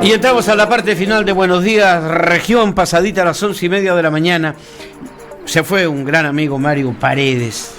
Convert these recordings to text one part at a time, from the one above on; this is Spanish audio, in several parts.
Y entramos a la parte final de Buenos Días Región, pasadita a las 11:30 de la mañana. Se fue un gran amigo, Mario Paredes.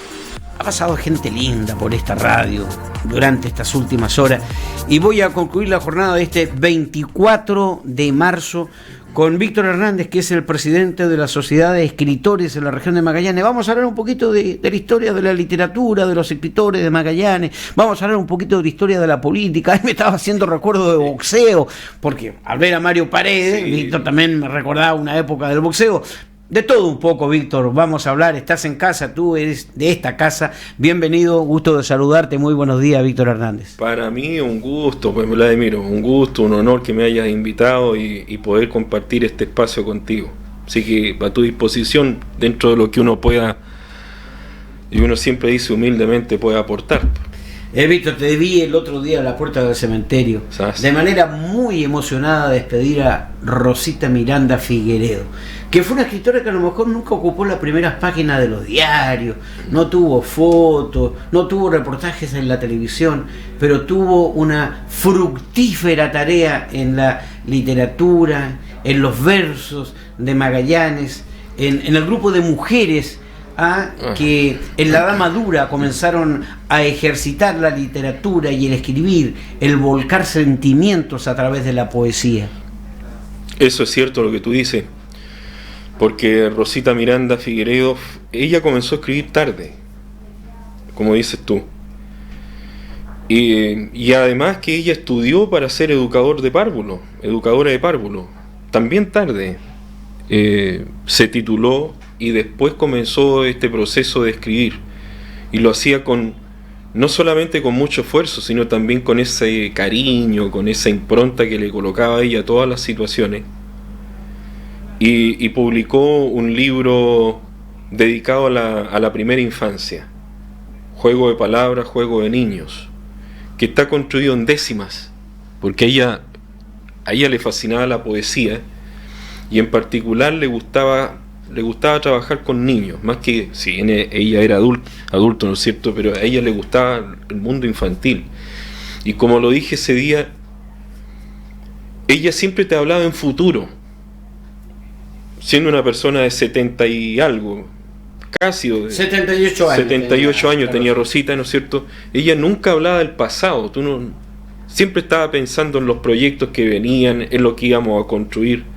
Ha pasado gente linda por esta radio durante estas últimas horas. Y voy a concluir la jornada de este 24 de marzo con Víctor Hernández, que es el presidente de la Sociedad de Escritores en la región de Magallanes. Vamos a hablar un poquito de la historia de la literatura, de los escritores de Magallanes. Vamos a hablar un poquito de la historia de la política. Ahí me estaba haciendo recuerdo de boxeo, porque al ver a Mario Paredes, sí, Víctor también me recordaba una época del boxeo. De todo un poco, Víctor, vamos a hablar. Estás en casa, tú eres de esta casa. Bienvenido, gusto de saludarte. Muy buenos días, Víctor Hernández. Para mí un gusto, pues Vladimiro, un gusto, un honor que me hayas invitado y poder compartir este espacio contigo. Así que a tu disposición, dentro de lo que uno pueda, y uno siempre dice humildemente, puede aportar. Víctor, te vi el otro día a la puerta del cementerio, ¿sabes? De manera muy emocionada despedir a Rosita Miranda Figueredo, que fue una escritora que a lo mejor nunca ocupó las primeras páginas de los diarios, no tuvo fotos, no tuvo reportajes en la televisión, pero tuvo una fructífera tarea en la literatura, en los versos de Magallanes, en el grupo de mujeres que en la edad madura comenzaron a ejercitar la literatura y el escribir, el volcar sentimientos a través de la poesía. Eso es cierto lo que tú dices, porque Rosita Miranda Figueredo, ella comenzó a escribir tarde, como dices tú, y además que ella estudió para ser educadora de párvulo, también tarde. Se tituló y después comenzó este proceso de escribir, y lo hacía no solamente con mucho esfuerzo, sino también con ese cariño, con esa impronta que le colocaba a ella a todas las situaciones, y publicó un libro dedicado a la primera infancia, Juego de Palabras, Juego de Niños, que está construido en décimas, porque a ella le fascinaba la poesía, y en particular le gustaba trabajar con niños, más que, si ella era adulto, ¿no es cierto?, pero a ella le gustaba el mundo infantil. Y como lo dije ese día, ella siempre te hablaba en futuro, siendo una persona de 70 y algo, casi 78 años. 78 años tenía Rosita, ¿no es cierto? Ella nunca hablaba del pasado, siempre estaba pensando en los proyectos que venían, en lo que íbamos a construir.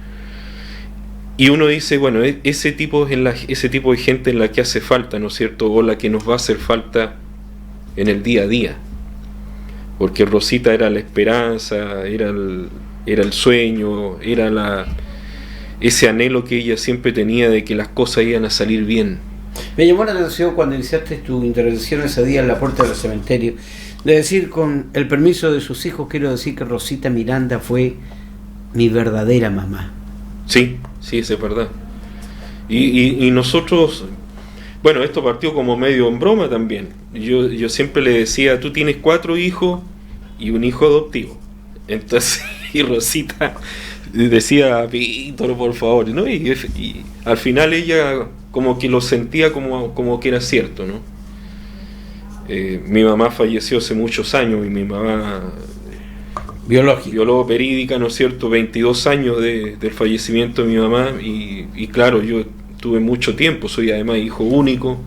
Y uno dice, bueno, ese tipo de gente en la que hace falta, ¿no es cierto?, o la que nos va a hacer falta en el día a día. Porque Rosita era la esperanza, era el sueño, era ese anhelo que ella siempre tenía de que las cosas iban a salir bien. Me llamó la atención cuando iniciaste tu intervención ese día en la puerta del cementerio, de decir, con el permiso de sus hijos, quiero decir que Rosita Miranda fue mi verdadera mamá. Sí, eso es verdad. Y nosotros, bueno, esto partió como medio en broma también. Yo siempre le decía, tú tienes 4 hijos y un hijo adoptivo. Entonces, y Rosita decía, Víctor, por favor, ¿no? Y al final ella como que lo sentía como que era cierto, ¿no? Mi mamá falleció hace muchos años, y mi mamá... bióloga verídica, ¿no es cierto?, 22 años del fallecimiento de mi mamá, y claro, yo tuve mucho tiempo, soy además hijo único,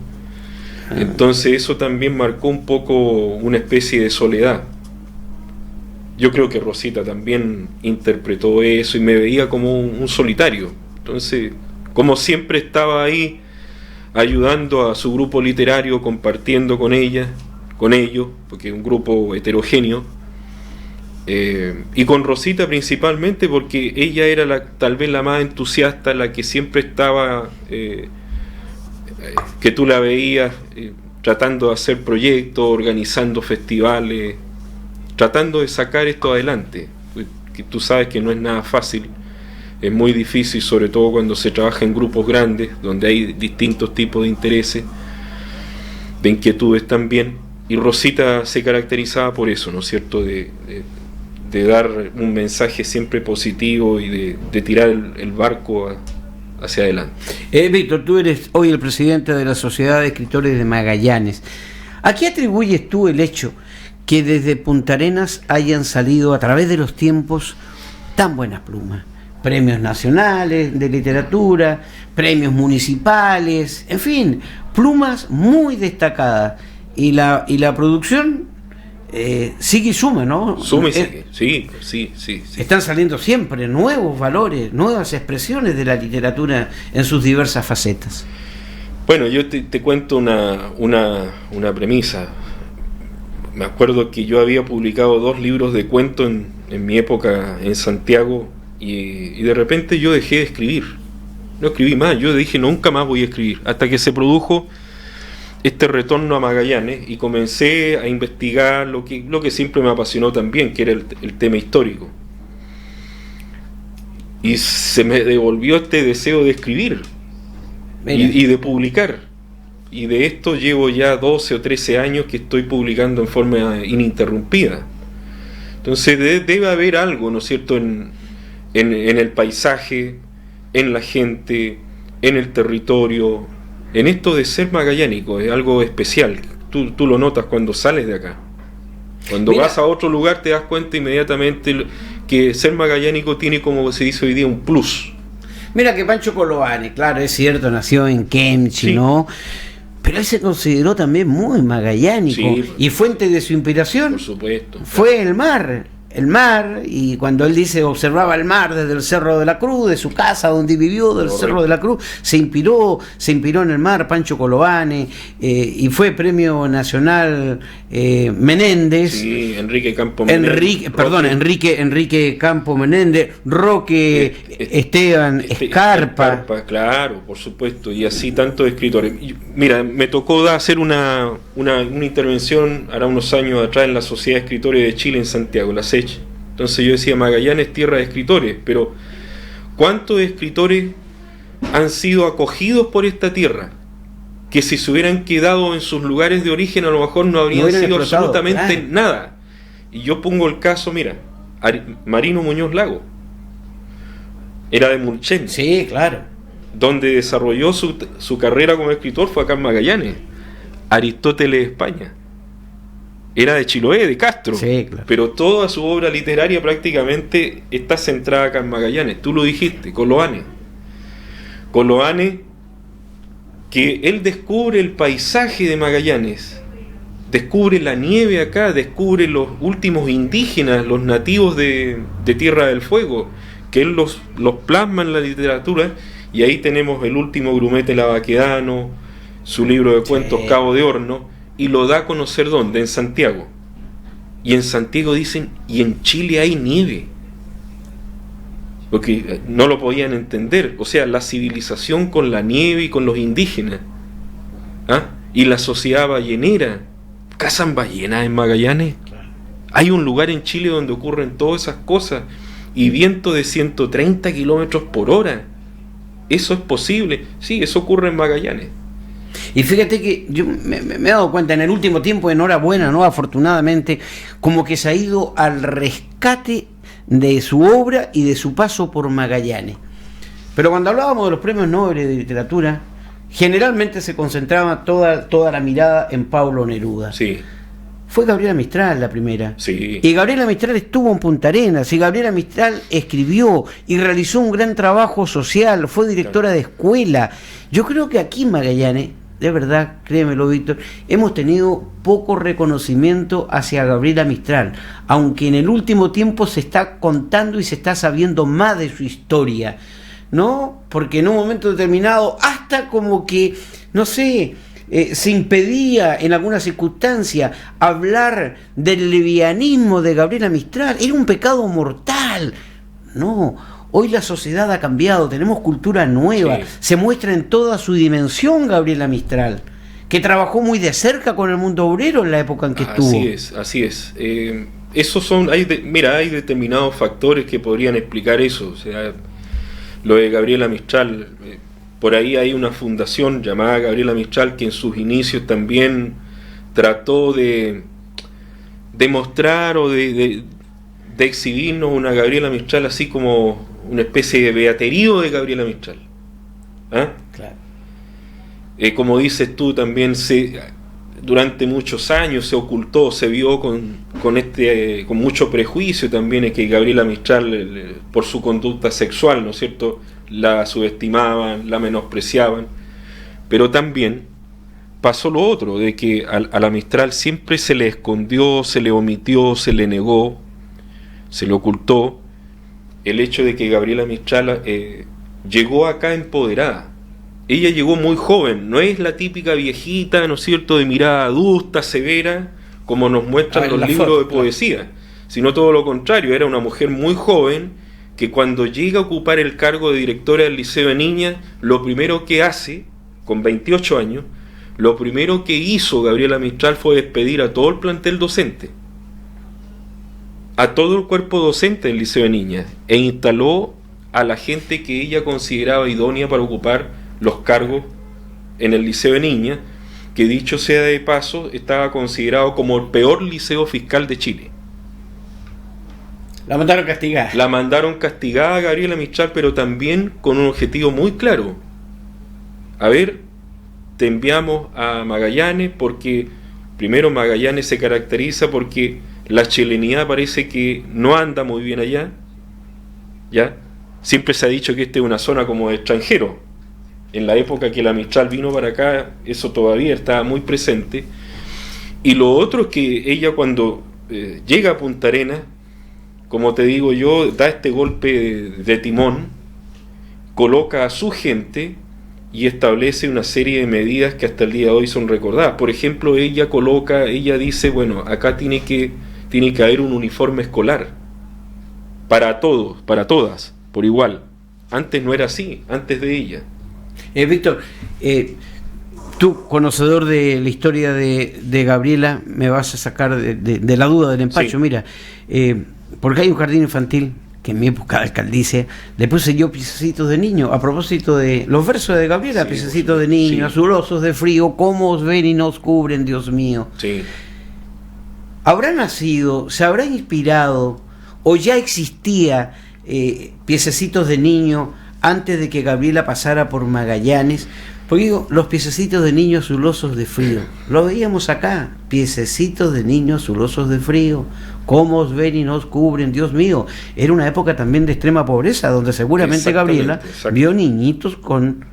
entonces eso también marcó un poco una especie de soledad. Yo creo que Rosita también interpretó eso y me veía como un solitario, entonces como siempre estaba ahí ayudando a su grupo literario, compartiendo con ellos, porque es un grupo heterogéneo. Y con Rosita principalmente porque ella era tal vez la más entusiasta, la que siempre estaba, que tú la veías tratando de hacer proyectos, organizando festivales, tratando de sacar esto adelante, que tú sabes que no es nada fácil, es muy difícil, sobre todo cuando se trabaja en grupos grandes donde hay distintos tipos de intereses, de inquietudes también, y Rosita se caracterizaba por eso, ¿no es cierto?, de dar un mensaje siempre positivo y de tirar el barco hacia adelante. Víctor, tú eres hoy el presidente de la Sociedad de Escritores de Magallanes. ¿A qué atribuyes tú el hecho que desde Punta Arenas hayan salido a través de los tiempos tan buenas plumas. Premios nacionales de literatura, premios municipales, en fin, plumas muy destacadas. Y la producción sigue y suma, ¿no? Suma y sigue, sí. Están saliendo siempre nuevos valores, nuevas expresiones de la literatura en sus diversas facetas. Bueno, yo te cuento una premisa. Me acuerdo que yo había publicado 2 libros de cuento en mi época en Santiago y de repente yo dejé de escribir. No escribí más, yo dije nunca más voy a escribir. Hasta que se produjo este retorno a Magallanes y comencé a investigar lo que siempre me apasionó también, que era el tema histórico. Y se me devolvió este deseo de escribir y de publicar. Y de esto llevo ya 12 o 13 años que estoy publicando en forma ininterrumpida. Entonces debe haber algo, ¿no es cierto?, en el paisaje, en la gente, en el territorio, en esto de ser magallánico. Es algo especial. Tú lo notas cuando sales de acá. Cuando vas a otro lugar te das cuenta inmediatamente que ser magallánico tiene, como se dice hoy día, un plus. Mira que Pancho Colovane, claro, es cierto, nació en Kemchi, sí, ¿no? Pero él se consideró también muy magallánico, sí, y fuente de su inspiración, por supuesto, fue el mar, y cuando él dice observaba el mar desde el Cerro de la Cruz, de su casa donde vivió, del Cerro de la Cruz, se inspiró en el mar, Pancho Colovane, y fue premio nacional Menéndez, sí, Enrique Campo Menéndez, Enrique Campo Menéndez, Roque Esteban Escarpa, claro, por supuesto, y así tantos escritores. Mira, me tocó hacer una intervención hará unos años atrás en la Sociedad de Escritores de Chile en Santiago, la SECH. Entonces yo decía, Magallanes es tierra de escritores, pero ¿cuántos escritores han sido acogidos por esta tierra? Que si se hubieran quedado en sus lugares de origen a lo mejor no habrían sido absolutamente nada. Y yo pongo el caso, mira, Marino Muñoz Lago, era de Mulchen. Sí, claro. Donde desarrolló su carrera como escritor fue acá en Magallanes. Aristóteles de España, era de Chiloé, de Castro, sí, claro, pero toda su obra literaria prácticamente está centrada acá en Magallanes. Tú lo dijiste, Colovane, que él descubre el paisaje de Magallanes, descubre la nieve acá, descubre los últimos indígenas, los nativos de Tierra del Fuego, que él los plasma en la literatura, y ahí tenemos el último grumete lavaquedano, su libro de cuentos, sí, Cabo de Horno, y lo da a conocer ¿dónde? En Santiago. Y en Santiago dicen, y en Chile hay nieve. Porque no lo podían entender. O sea, la civilización con la nieve y con los indígenas. ¿Ah? Y la sociedad ballenera. ¿Cazan ballenas en Magallanes? Claro. Hay un lugar en Chile donde ocurren todas esas cosas. Y viento de 130 kilómetros por hora. ¿Eso es posible? Sí, eso ocurre en Magallanes. Y fíjate que yo me he dado cuenta en el último tiempo, enhorabuena, ¿no? Afortunadamente, como que se ha ido al rescate de su obra y de su paso por Magallanes. Pero cuando hablábamos de los premios Nobel de literatura, generalmente se concentraba toda la mirada en Pablo Neruda. Sí. Fue Gabriela Mistral la primera. Sí. Y Gabriela Mistral estuvo en Punta Arenas, y Gabriela Mistral escribió y realizó un gran trabajo social, fue directora de escuela. Yo creo que aquí en Magallanes, de verdad, créemelo, Víctor, hemos tenido poco reconocimiento hacia Gabriela Mistral, aunque en el último tiempo se está contando y se está sabiendo más de su historia, ¿no? Porque en un momento determinado, hasta como que, no sé, se impedía en alguna circunstancia hablar del levianismo de Gabriela Mistral, era un pecado mortal. No, hoy la sociedad ha cambiado, tenemos cultura nueva, sí, se muestra en toda su dimensión Gabriela Mistral, que trabajó muy de cerca con el mundo obrero en la época en que estuvo. Así es. Esos son, hay determinados factores que podrían explicar eso. O sea, lo de Gabriela Mistral, por ahí hay una fundación llamada Gabriela Mistral que en sus inicios también trató de mostrar o de exhibirnos una Gabriela Mistral así como una especie de beaterío de Gabriela Mistral. ¿Ah? Claro. Como dices tú, también durante muchos años se ocultó, se vio con con mucho prejuicio también, es que Gabriela Mistral, por su conducta sexual, ¿no es cierto?, la subestimaban, la menospreciaban, pero también pasó lo otro, de que a la Mistral siempre se le escondió, se le omitió, se le negó, se le ocultó el hecho de que Gabriela Mistral llegó acá empoderada. Ella llegó muy joven, no es la típica viejita, ¿no es cierto?, de mirada adusta, severa, como nos muestran los libros de poesía, sino todo lo contrario, era una mujer muy joven que cuando llega a ocupar el cargo de directora del Liceo de Niñas, lo primero que hace, con 28 años, lo primero que hizo Gabriela Mistral fue despedir a todo el plantel docente, a todo el cuerpo docente del Liceo de Niñas, e instaló a la gente que ella consideraba idónea para ocupar los cargos en el Liceo de Niñas, que dicho sea de paso, estaba considerado como el peor liceo fiscal de Chile. La mandaron castigada. La mandaron castigada a Gabriela Mistral, pero también con un objetivo muy claro. A ver, te enviamos a Magallanes porque, primero, Magallanes se caracteriza porque la chilenidad parece que no anda muy bien allá, ¿ya? Siempre se ha dicho que esta es una zona como de extranjero. En la época que la Mistral vino para acá, eso todavía estaba muy presente. Y lo otro es que ella cuando llega a Punta Arenas, como te digo yo, da este golpe de timón, coloca a su gente y establece una serie de medidas que hasta el día de hoy son recordadas. Por ejemplo, ella dice, bueno, acá tiene que haber un uniforme escolar para todos, para todas, por igual. Antes no era así, antes de ella. Víctor, tú, conocedor de la historia de Gabriela, me vas a sacar de la duda del empacho. Sí. Mira, porque hay un jardín infantil que en mi época de alcaldicia le puse yo Piececitos de niño, a propósito de los versos de Gabriela, sí, Piececitos de niño, sí. Azulosos de frío, cómo os ven y nos cubren, Dios mío. Sí. ¿Habrá nacido, se habrá inspirado o ya existía Piececitos de niño antes de que Gabriela pasara por Magallanes? Porque digo, los piececitos de niño azulosos de frío, lo veíamos acá, piececitos de niño azulosos de frío, cómo os ven y nos cubren, Dios mío. Era una época también de extrema pobreza, donde seguramente Gabriela vio niñitos con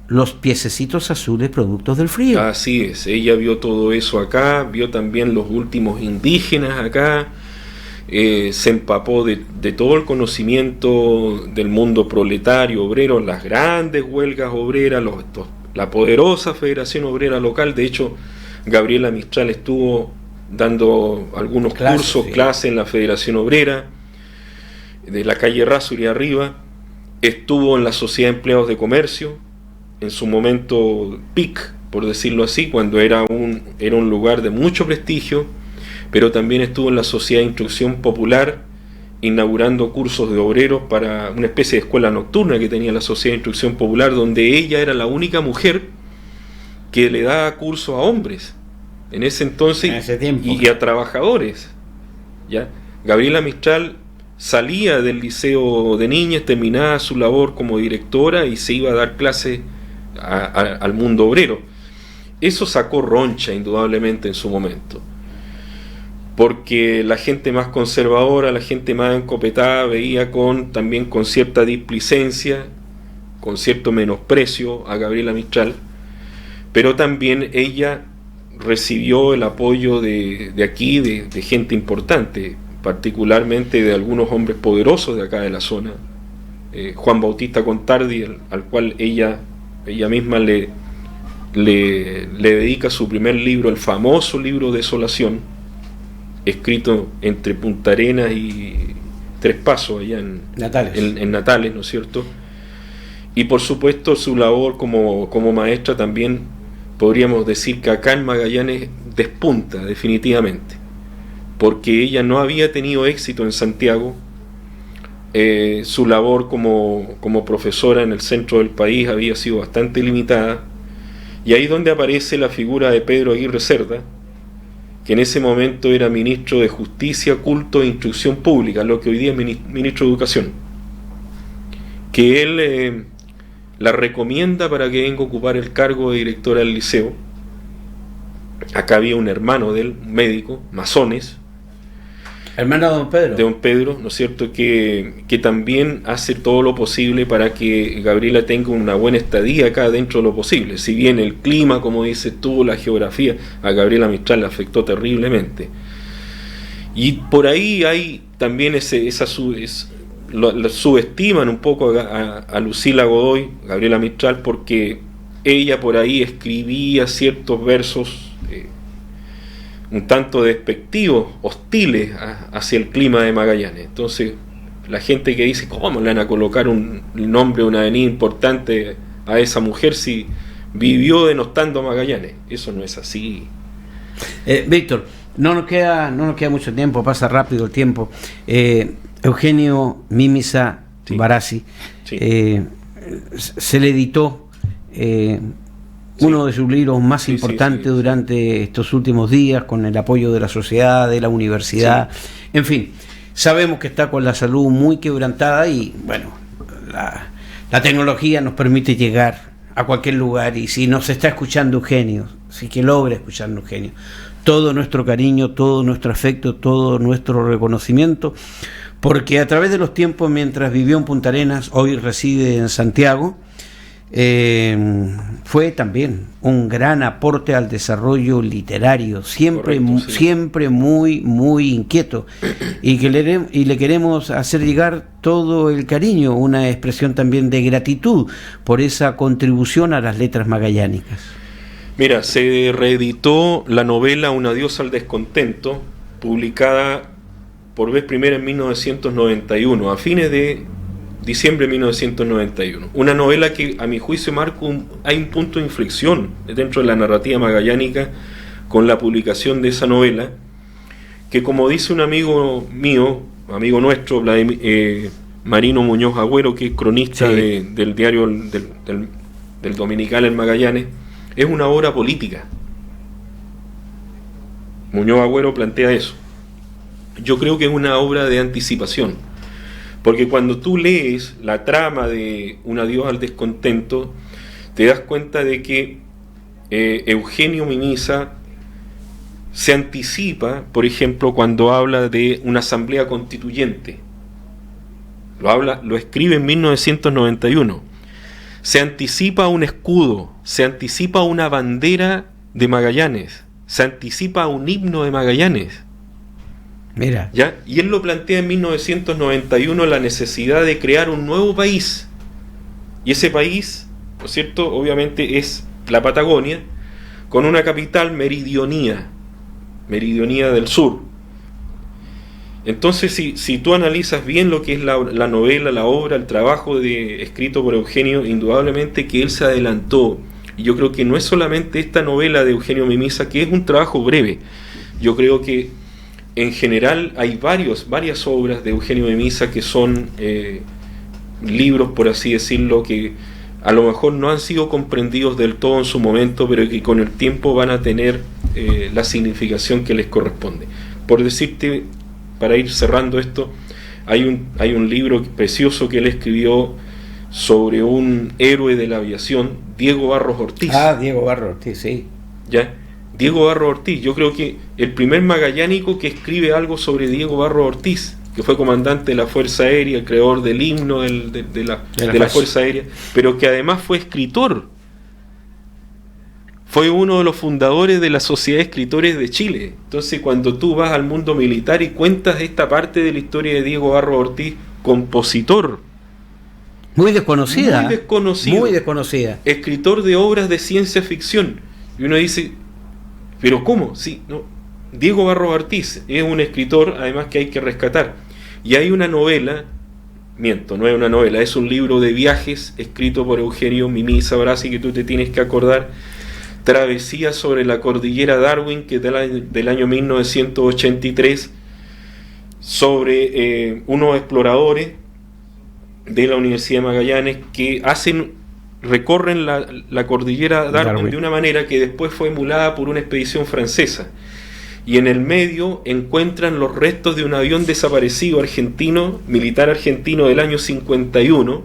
los piececitos azules productos del frío. Así es, ella vio todo eso acá, vio también los últimos indígenas acá, se empapó de todo el conocimiento del mundo proletario, obrero, las grandes huelgas obreras, la poderosa Federación Obrera Local. De hecho, Gabriela Mistral estuvo dando algunos cursos, clases en la Federación Obrera, de la calle Errázuriz arriba, estuvo en la Sociedad de Empleados de Comercio, en su momento PIC, por decirlo así, cuando era un lugar de mucho prestigio, pero también estuvo en la Sociedad de Instrucción Popular, inaugurando cursos de obreros para una especie de escuela nocturna que tenía la Sociedad de Instrucción Popular, donde ella era la única mujer que le daba cursos a hombres en ese entonces, en ese tiempo, y a trabajadores, ¿ya? Gabriela Mistral salía del Liceo de Niñas, terminaba su labor como directora y se iba a dar clases al mundo obrero. Eso sacó roncha indudablemente en su momento, porque la gente más conservadora, la gente más encopetada veía también con cierta displicencia, con cierto menosprecio a Gabriela Mistral, pero también ella recibió el apoyo de aquí, de gente importante, particularmente de algunos hombres poderosos de acá de la zona. Juan Bautista Contardi, al cual ella misma le dedica su primer libro, el famoso libro Desolación, escrito entre Punta Arenas y Tres Pasos, allá en Natales, ¿no es cierto? Y por supuesto su labor como maestra también, podríamos decir que acá en Magallanes despunta definitivamente, porque ella no había tenido éxito en Santiago. Su labor como profesora en el centro del país había sido bastante limitada, y ahí es donde aparece la figura de Pedro Aguirre Cerda, que en ese momento era ministro de Justicia, Culto e Instrucción Pública, lo que hoy día es ministro de Educación, que él la recomienda para que venga a ocupar el cargo de directora del liceo. Acá había un hermano de él, médico, masones, Hermano de don Pedro. De don Pedro, ¿no es cierto? Que también hace todo lo posible para que Gabriela tenga una buena estadía acá dentro de lo posible. Si bien el clima, como dices tú, la geografía, a Gabriela Mistral le afectó terriblemente. Y por ahí hay también subestiman un poco a Lucila Godoy, Gabriela Mistral, porque ella por ahí escribía ciertos versos un tanto despectivos, hostiles hacia el clima de Magallanes. Entonces, la gente que dice, ¿cómo le van a colocar un nombre, una avenida importante a esa mujer si vivió denostando a Magallanes? Eso no es así. Víctor, no nos queda mucho tiempo, pasa rápido el tiempo. Eugenio Mímisa Barassi, se le editó uno de sus libros más importantes durante estos últimos días, con el apoyo de la sociedad, de la universidad, en fin, sabemos que está con la salud muy quebrantada y bueno, la tecnología nos permite llegar a cualquier lugar, y si nos está escuchando Eugenio, si que logra escucharnos Eugenio, todo nuestro cariño, todo nuestro afecto, todo nuestro reconocimiento, porque a través de los tiempos, mientras vivió en Punta Arenas, hoy reside en Santiago, fue también un gran aporte al desarrollo literario, siempre muy inquieto, y le queremos hacer llegar todo el cariño, una expresión también de gratitud por esa contribución a las letras magallánicas. Mira, se reeditó la novela Un adiós al descontento, publicada por vez primera en 1991, a fines de diciembre de 1991. Una novela que, a mi juicio, hay un punto de inflexión dentro de la narrativa magallánica con la publicación de esa novela, que, como dice un amigo mío, amigo nuestro, Marino Muñoz Agüero, que es cronista del diario del Dominical en Magallanes, es una obra política. Muñoz Agüero plantea eso. Yo creo que es una obra de anticipación, porque cuando tú lees la trama de Un adiós al descontento, te das cuenta de que Eugenio Mímisa se anticipa, por ejemplo, cuando habla de una asamblea constituyente. Lo escribe en 1991. Se anticipa a un escudo, se anticipa a una bandera de Magallanes, se anticipa a un himno de Magallanes. Mira. ¿Ya? Y él lo plantea en 1991, la necesidad de crear un nuevo país. Y ese país, ¿no es cierto?, obviamente es la Patagonia, con una capital meridionía del sur. Entonces, si tú analizas bien lo que es la novela, la obra, el trabajo escrito por Eugenio, indudablemente que él se adelantó. Y yo creo que no es solamente esta novela de Eugenio Mímisa, que es un trabajo breve. Yo creo que en general hay varias obras de Eugenio Mímisa que son libros, por así decirlo, que a lo mejor no han sido comprendidos del todo en su momento, pero que con el tiempo van a tener la significación que les corresponde. Por decirte, para ir cerrando esto, hay un libro precioso que él escribió sobre un héroe de la aviación, Diego Barros Ortiz. Diego Barros Ortiz, sí. ¿Ya? Diego Barros Ortiz, yo creo que el primer magallánico que escribe algo sobre Diego Barros Ortiz, que fue comandante de la Fuerza Aérea, el creador del himno de la Fuerza Aérea, pero que además fue escritor. Fue uno de los fundadores de la Sociedad de Escritores de Chile. Entonces, cuando tú vas al mundo militar y cuentas esta parte de la historia de Diego Barros Ortiz, compositor. Muy desconocida. Muy desconocida. Escritor de obras de ciencia ficción. Y uno dice, ¿pero cómo? Sí, no. Diego Barros Ortiz es un escritor, además, que hay que rescatar. Y hay una novela, no es una novela, es un libro de viajes escrito por Eugenio Mímisa Barassi, que tú te tienes que acordar, Travesía sobre la cordillera Darwin, que es del año 1983, sobre unos exploradores de la Universidad de Magallanes que recorren la cordillera Darwin de una manera que después fue emulada por una expedición francesa. Y en el medio encuentran los restos de un avión desaparecido militar argentino del año 51,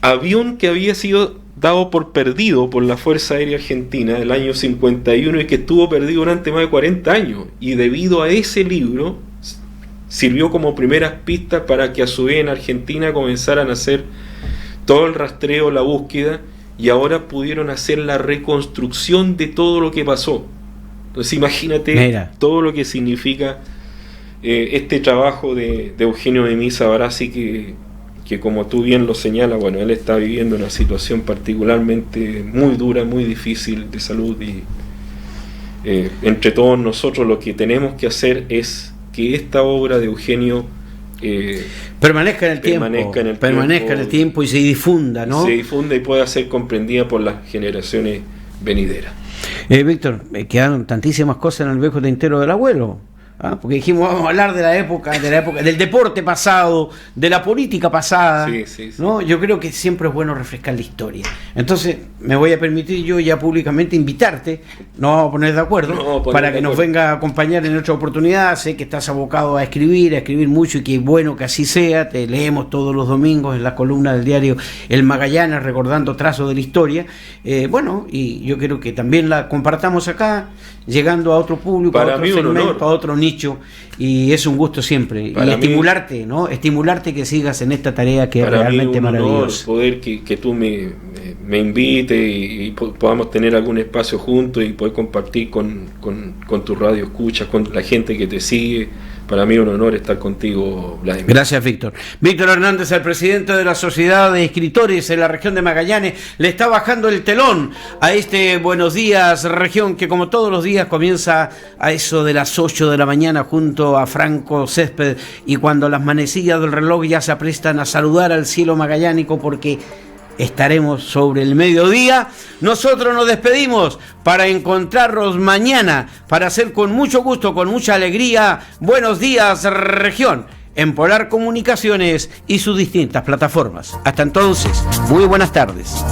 avión que había sido dado por perdido por la Fuerza Aérea Argentina del año 51 y que estuvo perdido durante más de 40 años. Y debido a ese libro, sirvió como primeras pistas para que a su vez en Argentina comenzaran a hacer todo el rastreo, la búsqueda, y ahora pudieron hacer la reconstrucción de todo lo que pasó. Entonces imagínate todo lo que significa este trabajo de Eugenio Memisa Barassi, que como tú bien lo señalas, bueno, él está viviendo una situación particularmente muy dura, muy difícil de salud, y entre todos nosotros lo que tenemos que hacer es que esta obra de Eugenio permanezca en el tiempo y se difunda, ¿no? Se difunda y pueda ser comprendida por las generaciones venideras. Víctor, quedaron tantísimas cosas en el viejo tintero del abuelo. Porque dijimos, vamos a hablar de la época, del deporte pasado, de la política pasada, sí. ¿No? Yo creo que siempre es bueno refrescar la historia. Entonces, me voy a permitir yo ya públicamente invitarte, nos vamos a poner de acuerdo, para que nos venga a acompañar en otra oportunidad. Sé que estás abocado a escribir mucho, y que es bueno que así sea. Te leemos todos los domingos en la columna del diario El Magallanes, recordando trazos de la historia. Y yo creo que también la compartamos acá, llegando a otro público, para a otro segmento, a otro nicho, y es un gusto siempre. Para y estimularte, ¿no? Estimularte que sigas en esta tarea que es realmente maravillosa. Poder que tú me invites y podamos tener algún espacio juntos y poder compartir con tu radio escucha, con la gente que te sigue. Para mí es un honor estar contigo, Vladimir. Gracias, Víctor. Víctor Hernández, el presidente de la Sociedad de Escritores en la región de Magallanes, le está bajando el telón a este Buenos Días Región, que como todos los días comienza a eso de las 8 de la mañana junto a Franco Césped, y cuando las manecillas del reloj ya se aprestan a saludar al cielo magallánico, porque estaremos sobre el mediodía. Nosotros nos despedimos para encontrarnos mañana, para hacer con mucho gusto, con mucha alegría, Buenos Días Región, en Polar Comunicaciones y sus distintas plataformas. Hasta entonces, muy buenas tardes.